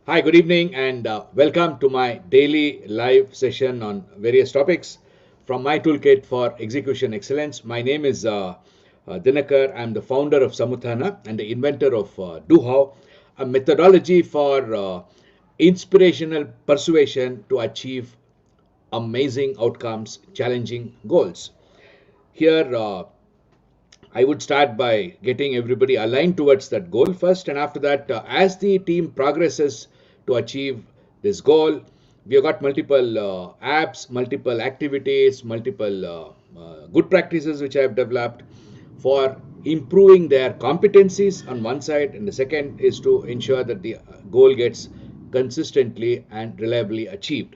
Hi, good evening, and welcome to my daily live session on various topics from my toolkit for execution excellence. My name is Dinakar. I'm the founder of Samutana and the inventor of Do-How, a methodology for inspirational persuasion to achieve amazing outcomes, challenging goals. Here, I would start by getting everybody aligned towards that goal first, and after that, as the team progresses to achieve this goal, we have got multiple apps, multiple activities, multiple good practices which I have developed for improving their competencies on one side, and the second is to ensure that the goal gets consistently and reliably achieved.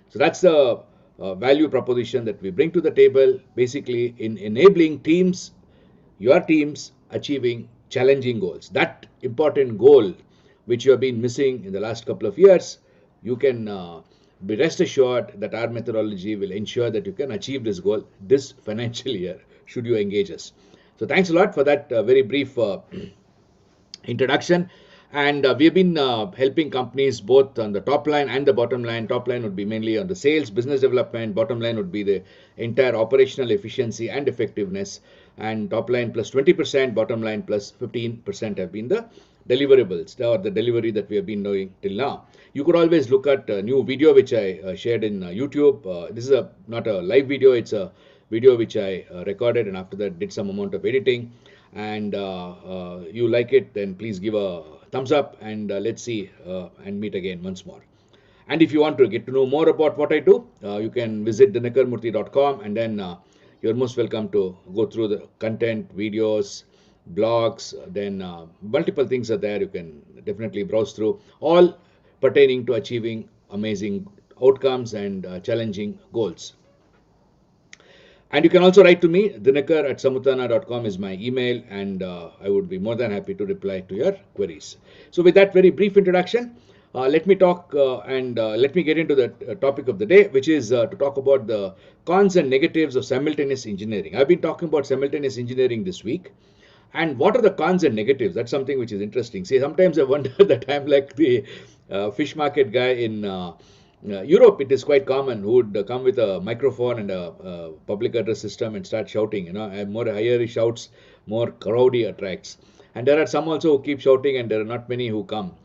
So that's the value proposition that we bring to the table, basically in enabling your teams achieving challenging goals. That important goal which you have been missing in the last couple of years, you can be rest assured that our methodology will ensure that you can achieve this goal this financial year should you engage us. So thanks a lot for that very brief introduction. And we have been helping companies both on the top line and the bottom line. Top line would be mainly on the sales, business development. Bottom line would be the entire operational efficiency and effectiveness. And top line plus 20%, bottom line plus 15% have been the deliverables or the delivery that we have been doing till now. You could always look at a new video which I shared in YouTube. This is not a live video, it's a video which I recorded and after that did some amount of editing. And you like it, then please give a thumbs up, and let's see and meet again once more. And if you want to get to know more about what I do, you can visit dinakarmurthy.com, and then you're most welcome to go through the content, videos, blogs, then multiple things are there. You can definitely browse through, all pertaining to achieving amazing outcomes and challenging goals. And you can also write to me. Dinakar at samutana.com is my email, and I would be more than happy to reply to your queries. So with that very brief introduction, let me talk and let me get into the topic of the day, which is to talk about the cons and negatives of simultaneous engineering. I've been talking about simultaneous engineering this week. And what are the cons and negatives? That's something which is interesting. See, sometimes I wonder that I'm like the fish market guy in Europe. It is quite common who would come with a microphone and a public address system and start shouting. And more higher he shouts, more crowd he attracts. And there are some also who keep shouting, and there are not many who come.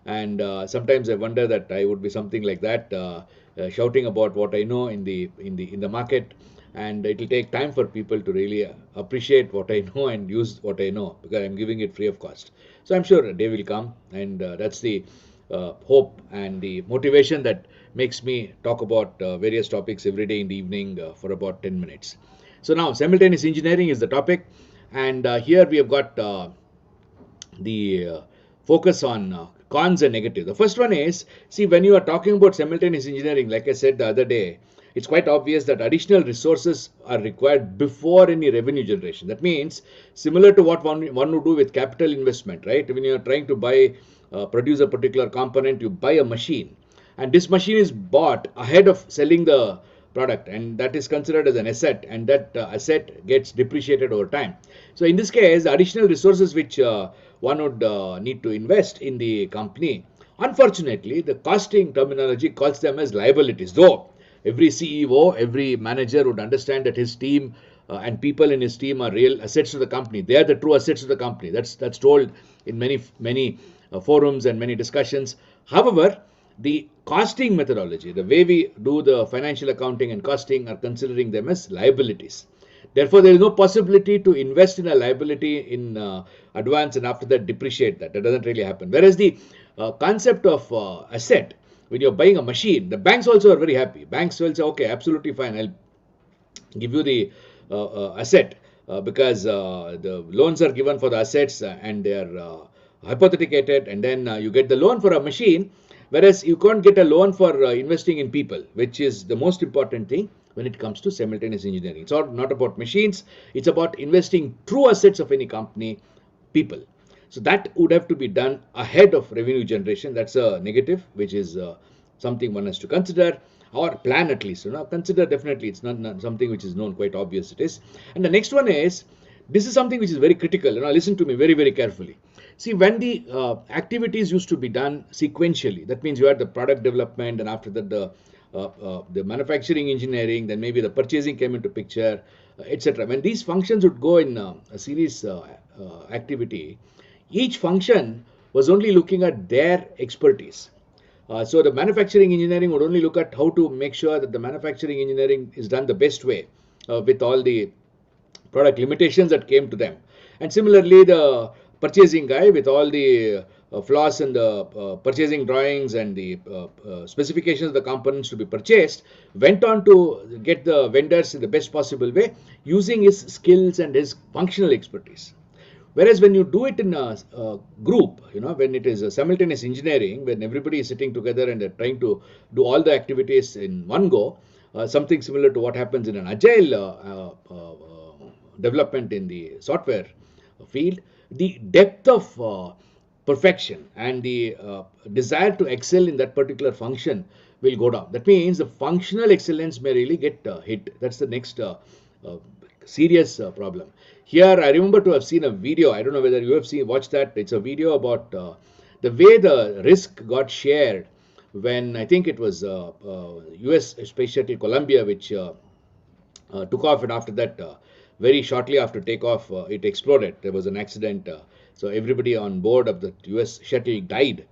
And sometimes I wonder that I would be something like that, shouting about what I know in the market, and it will take time for people to really appreciate what I know and use what I know because I'm giving it free of cost. So I'm sure a day will come, and that's the hope and the motivation that makes me talk about various topics every day in the evening for about 10 minutes. So now simultaneous engineering is the topic, and here we have got the focus on cons and negatives. The first one is, see, when you are talking about simultaneous engineering, like I said the other day, it's quite obvious that additional resources are required before any revenue generation. That means similar to what one would do with capital investment, right? When you're trying to produce a particular component, you buy a machine, and this machine is bought ahead of selling the product, and that is considered as an asset, and that asset gets depreciated over time. So in this case, the additional resources which one would need to invest in the company, unfortunately, the costing terminology calls them as liabilities, though every CEO, every manager would understand that his team and people in his team are real assets to the company. They are the true assets of the company. That's told in many forums and many discussions. However, the costing methodology, the way we do the financial accounting and costing, are considering them as liabilities. Therefore, there is no possibility to invest in a liability in advance and after that depreciate that. That doesn't really happen. Whereas the concept of asset, when you're buying a machine, the banks also are very happy. Banks will say, okay, absolutely fine, I'll give you the asset because the loans are given for the assets and they are hypothecated, and then you get the loan for a machine, whereas you can't get a loan for investing in people, which is the most important thing when it comes to simultaneous engineering. It's not about machines, it's about investing true assets of any company, people. So that would have to be done ahead of revenue generation. That's a negative, which is something one has to consider or plan at least. Consider definitely. It's not something which is known, quite obvious it is. And the next one is, this is something which is very critical. Listen to me very, very carefully. See, when the activities used to be done sequentially, that means you had the product development, and after that the manufacturing engineering, then maybe the purchasing came into picture, etc. When these functions would go in a series activity, each function was only looking at their expertise. So the manufacturing engineering would only look at how to make sure that the manufacturing engineering is done the best way with all the product limitations that came to them. And similarly, the purchasing guy with all the flaws in the purchasing drawings and the specifications of the components to be purchased went on to get the vendors in the best possible way using his skills and his functional expertise. Whereas when you do it in a group, when it is a simultaneous engineering, when everybody is sitting together and they're trying to do all the activities in one go, something similar to what happens in an agile development in the software field, the depth of perfection and the desire to excel in that particular function will go down. That means the functional excellence may really get hit. That's the next serious problem. Here, I remember to have seen a video. I don't know whether you have watched that. It's a video about the way the risk got shared when I think it was U.S. Space Shuttle Columbia, which took off, and after that, very shortly after takeoff, it exploded. There was an accident. So everybody on board of the U.S. shuttle died.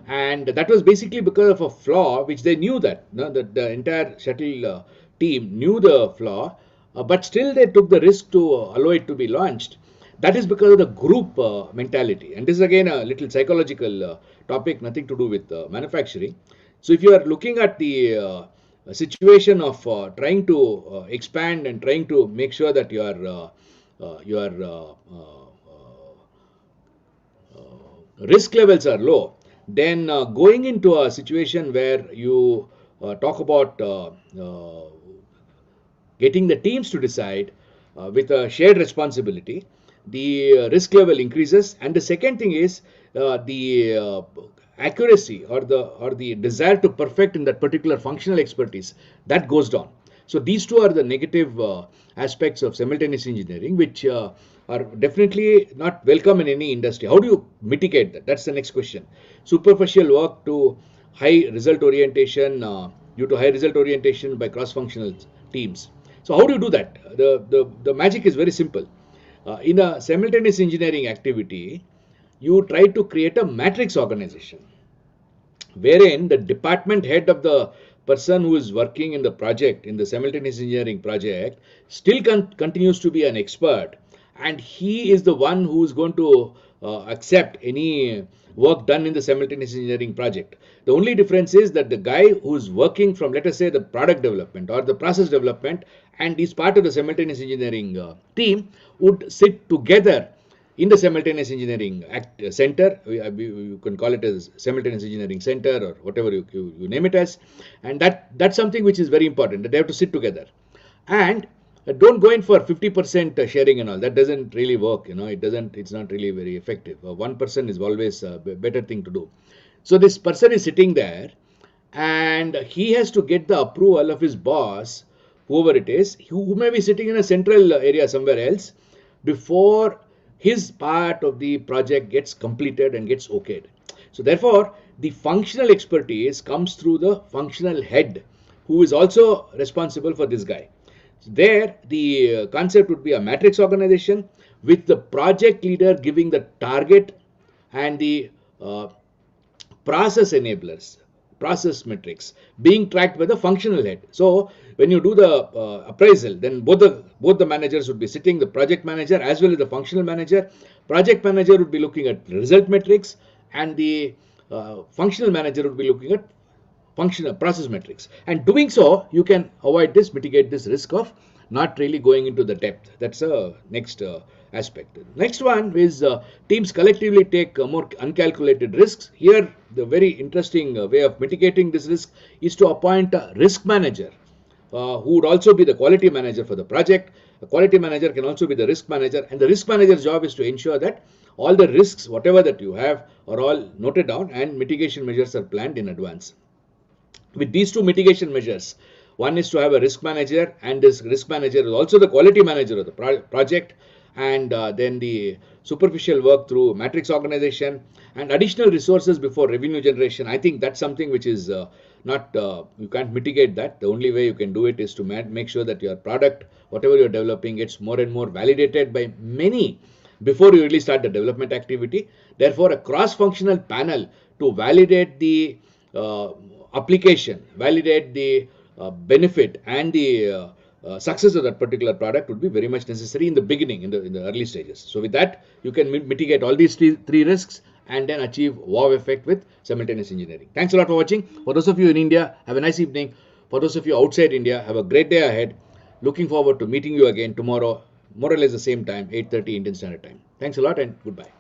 And that was basically because of a flaw, which they knew that the entire shuttle team knew the flaw, but still they took the risk to allow it to be launched. That is because of the group mentality. And this is again a little psychological topic, nothing to do with manufacturing. So if you are looking at the situation of trying to expand and trying to make sure that your risk levels are low, then going into a situation where you talk about getting the teams to decide with a shared responsibility, the risk level increases. And the second thing is the accuracy or the desire to perfect in that particular functional expertise, that goes down. So these two are the negative aspects of simultaneous engineering, which are definitely not welcome in any industry. How do you mitigate that? That's the next question. Superficial work to high result orientation, due to high result orientation by cross-functional teams. So how do you do that? The magic is very simple. In a simultaneous engineering activity, you try to create a matrix organization wherein the department head of the person who is working in the project, in the simultaneous engineering project, still continues to be an expert, and he is the one who is going to accept any work done in the simultaneous engineering project. The only difference is that the guy who is working from, let us say, the product development or the process development and is part of the simultaneous engineering team would sit together in the simultaneous engineering center. You can call it as simultaneous engineering center or whatever you name it as, and that's something which is very important, that they have to sit together. And don't go in for 50% sharing and all. That doesn't really work. It's not really very effective. One person is always a better thing to do. So this person is sitting there and he has to get the approval of his boss, whoever it is, who may be sitting in a central area somewhere else, before his part of the project gets completed and gets okayed. So therefore, the functional expertise comes through the functional head, who is also responsible for this guy. So there, the concept would be a matrix organization with the project leader giving the target and the process enablers, process metrics being tracked by the functional head. So when you do the appraisal, then both the managers would be sitting, the project manager as well as the functional manager. Project manager would be looking at result metrics, and the functional manager would be looking at functional process metrics. And doing so, you can mitigate this risk of not really going into the depth. That's a next aspect. Next one is teams collectively take more uncalculated risks. Here, the very interesting way of mitigating this risk is to appoint a risk manager who would also be the quality manager for the project. The quality manager can also be the risk manager, and the risk manager's job is to ensure that all the risks, whatever that you have, are all noted down and mitigation measures are planned in advance. With these two mitigation measures, one is to have a risk manager, and this risk manager is also the quality manager of the project, and then the superficial work through matrix organization and additional resources before revenue generation. I think that's something which is not you can't mitigate that. The only way you can do it is to make sure that your product, whatever you're developing, gets more and more validated by many before you really start the development activity. Therefore, a cross-functional panel to validate the application, validate the benefit and the success of that particular product would be very much necessary in the beginning, in the early stages. So with that, you can mitigate all these three risks and then achieve wow effect with simultaneous engineering. Thanks a lot for watching. For those of you in India, have a nice evening. For those of you outside India, have a great day ahead. Looking forward to meeting you again tomorrow, more or less the same time, 8:30 Indian Standard Time. Thanks a lot and goodbye.